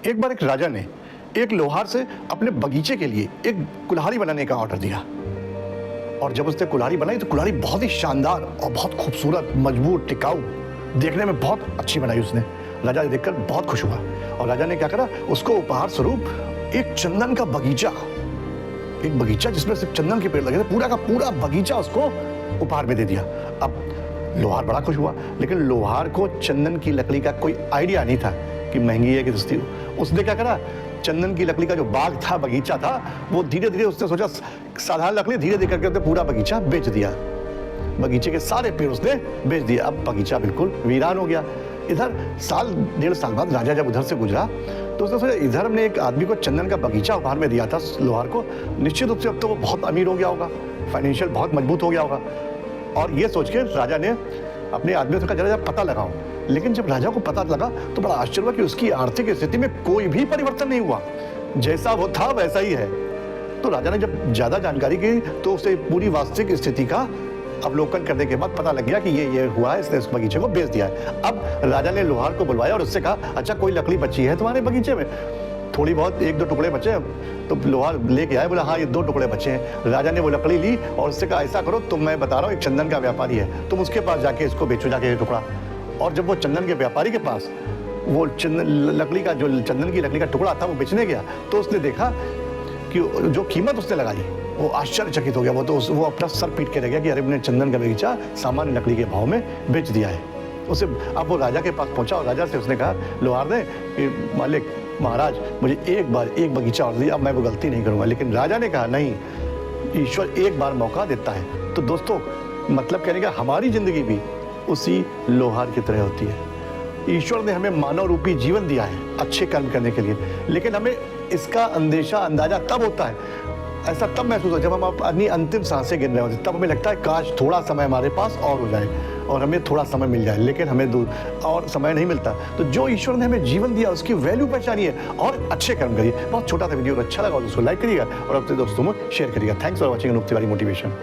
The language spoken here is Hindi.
एक बार एक राजा ने एक लोहार से अपने बगीचे के लिए एक कुल्हाड़ी बनाने का ऑर्डर दिया। और जब उसने कुल्हाड़ी बनाई तो कुल्हाड़ी बहुत ही शानदार और बहुत खूबसूरत, मजबूत, टिकाऊ, देखने में बहुत अच्छी बनाई उसने। राजा देखकर बहुत खुश हुआ और राजा ने क्या करा, उसको उपहार स्वरूप एक चंदन का बगीचा, एक बगीचा जिसमें सिर्फ चंदन के पेड़ लगे थे, पूरा का पूरा बगीचा उसको उपहार में दे दिया। अब लोहार बड़ा खुश हुआ, लेकिन लोहार को चंदन की लकड़ी का कोई आइडिया नहीं था कि महंगी है कि सस्ती हो। उसने क्या करा, चंदन की लकड़ी का जो बाग था, बगीचा था, वो धीरे धीरे उसने सोचा साधारण लकड़ी, धीरे धीरे करके उसने पूरा बगीचा बेच दिया। बगीचे के सारे पेड़ उसने बेच दिए। अब बगीचा बिल्कुल वीरान हो गया। इधर साल डेढ़ साल बाद राजा जब उधर से गुजरा तो उसने सोचा, इधर हमने एक आदमी को चंदन का बगीचा उपहार में दिया था लोहार को, निश्चित रूप से अब तो वो बहुत अमीर हो गया होगा, फाइनेंशियल बहुत मजबूत हो गया होगा। और ये सोच के राजा ने अपने आदमियों से कहा, जरा पता लगाओ। लेकिन जब राजा को पता लगा तो बड़ा आश्चर्य हुआ कि उसकी आर्थिक स्थिति में कोई भी परिवर्तन नहीं हुआ, जैसा वो था वैसा ही है। तो राजा ने जब ज्यादा जानकारी की तो उसे पूरी वास्तविक स्थिति का अवलोकन करने के बाद पता लग गया कि ये हुआ है, इसने उस बगीचे को बेच दिया है। अब राजा ने लोहार को बुलवाया और उससे कहा, अच्छा कोई लकड़ी बची है तुम्हारे बगीचे में? थोड़ी बहुत, एक दो टुकड़े बचे हैं। तो लोहार लेके आए, बोला हाँ ये 2 टुकड़े बचे हैं। राजा ने वो लकड़ी ली और उससे कहा, ऐसा करो, तुम, मैं बता रहा हूँ, एक चंदन का व्यापारी है, तुम उसके पास जाके इसको बेचो जाके ये टुकड़ा। और जब वो चंदन के व्यापारी के पास वो लकड़ी का, जो चंदन की लकड़ी का टुकड़ा था, वो बेचने गया तो उसने देखा कि जो कीमत उसने लगाई, वो आश्चर्यचकित हो गया। वो अपना सर पीट के रह गया कि अरे मैंने चंदन का बगीचा सामान्य लकड़ी के भाव में बेच दिया है उसे। अब वो राजा के पास पहुंचा और राजा से उसने कहा, लोहार ने, कि मालिक, महाराज, मुझे एक बार एक बगीचा और दिया, अब मैं वो गलती नहीं करूंगा। लेकिन राजा ने कहा, नहीं, ईश्वर एक बार मौका देता है। तो दोस्तों, मतलब कहने का हमारी जिंदगी भी उसी लोहार की तरह होती है। ईश्वर ने हमें मानव रूपी जीवन दिया है अच्छे कर्म करने के लिए, लेकिन हमें इसका अंदाजा तब होता है, ऐसा तब महसूस होता है जब हम अपनी अंतिम सांसें गिन रहे होते हैं। तब हमें लगता है काश थोड़ा समय हमारे पास और हो जाए और हमें थोड़ा समय मिल जाए, लेकिन हमें और समय नहीं मिलता। तो जो ईश्वर ने हमें जीवन दिया उसकी वैल्यू पहचानिए और अच्छे कर्म करिए। बहुत छोटा सा वीडियो, अच्छा लगा तो उसको लाइक करिएगा और अपने दोस्तों में शेयर करिएगा। Thanks for watching Anup Tiwari motivation.